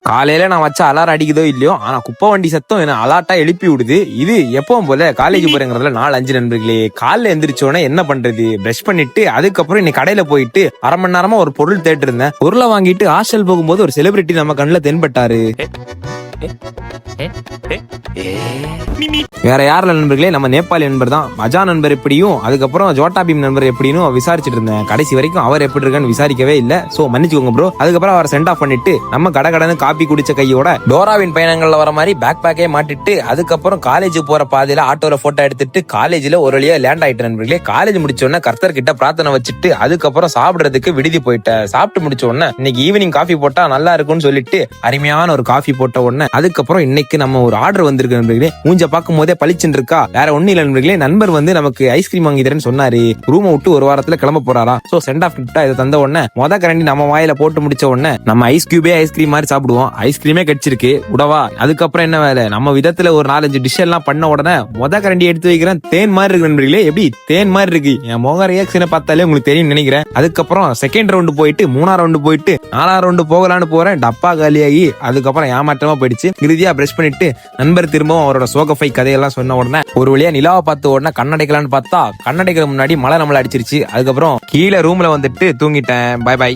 காலையில நான் வச்ச அலாரம் அடிக்குதோ இல்லையோ, ஆனா குப்பை வண்டி சத்தம் என்ன அலாட்டா எழுப்பி விடுது. இது எப்பவும் போல காலேஜ் போறேங்கிறதுல 4-5 நண்பர்களே. காலைல எந்திரிச்சோன்னே என்ன பண்றது, பிரஷ் பண்ணிட்டு அதுக்கப்புறம் இன்னைக்கு கடையில போயிட்டு அரை மணி நேரமா ஒரு பொருள் தேட்டு இருந்தேன். பொருளை வாங்கிட்டு ஹாஸ்டல் போகும்போது ஒரு செலிபிரிட்டி நம்ம கண்ணுல தென்பட்டாரு. வேற யாரில் நண்பர்களே, நம்ம நேபாளி நண்பர் தான். மஜா நண்பர் எப்படியும், அதுக்கப்புறம் ஜோட்டா பீம் நண்பர் எப்படின்னு விசாரிச்சுட்டு இருந்தேன். கடைசி வரைக்கும் அவர் எப்படி இருக்கான்னு விசாரிக்கவே இல்ல. சோ மன்னிச்சுக்கோங்க ப்ரோ. அதுக்கப்புறம் அவர் சென்ட் ஆஃப் பண்ணிட்டு நம்ம கடன்னு காப்பி குடிச்ச கையோட டோராவின் பயணங்கள்ல வர மாதிரி பேக் பேக்கே மாட்டிட்டு அதுக்கப்புறம் காலேஜ் போற பாதையில ஆட்டோல போட்டோ எடுத்துட்டு காலேஜ்ல ஒரு வழியா லேண்ட் ஆயிட்டு நண்பர்களே. காலேஜ் முடிச்ச உடனே கர்த்தர் கிட்ட பிரார்த்தனை வச்சுட்டு அதுக்கப்புறம் சாப்பிடுறதுக்கு விடுதி போயிட்டேன். சாப்பிட்டு முடிச்ச உடனே இன்னைக்கு ஈவினிங் காஃபி போட்டா நல்லா இருக்கும்னு சொல்லிட்டு அருமையான ஒரு காஃபி போட்ட உடனே அதுக்கப்புறம் இன்னைக்கு நம்ம ஒரு ஆர்டர் வந்திருக்கு நண்பர்களே. மூஞ்ச பார்க்கும் போதே பளிச்சுன்னு இருக்கா. வேற ஒண்ணு இல்ல நண்பர்களே, நண்பர் வந்து நமக்கு ஐஸ்கிரீம் வாங்கி தரேன்னு சொன்னாரு. ரூமை விட்டு ஒரு வாரத்துல கிளம்ப போறாரா. சோ சென்ட் ஆஃப் கிட்ட இதை தந்த உடனே கரண்டி நம்ம வாயில போட்டு முடிச்ச உடனே நம்ம ஐஸ் கியூபே ஐஸ்கிரீம் மாதிரி சாப்பிடுவோம். ஐஸ்கிரீமே கிடைச்சிருக்கு உடவா. அதுக்கப்புறம் என்ன வேலை, நம்ம விதத்துல ஒரு 4-5 டிஷ் எல்லாம் பண்ண உடனே கரண்டி எடுத்து வைக்கிறேன். தேன் மாதிரி இருக்கு நண்பர்களே. எப்படி தேன் மாதிரி இருக்கு. என் முக ரியாக்ஷனை பார்த்தாலே உங்களுக்கு தெரியும் நினைக்கிறேன். அதுக்கப்புறம் செகண்ட் ரவுண்டு போயிட்டு 3ஆம் ரவுண்டு போயிட்டு 4ஆம் ரவுண்டு போகலான்னு போறேன். டப்பா காலியாகி அதுக்கப்புறம் ஏமாற்றமா போயிடுச்சு. இறுதியா பிரஷ் பண்ணிட்டு நண்பர் திரும்பவும் அவரோட சோகஃபை கதையெல்லாம் சொன்ன உடனே ஒரு வழியா நிலாவை பார்த்த உடனே கண்ணடைக்கலான்னு பார்த்தா கண்ணடைக்கிற முன்னாடி மழை நம்மள அடிச்சிருச்சு. அதுக்கப்புறம் கீழே ரூம்ல வந்துட்டு தூங்கிட்டேன். Bye by.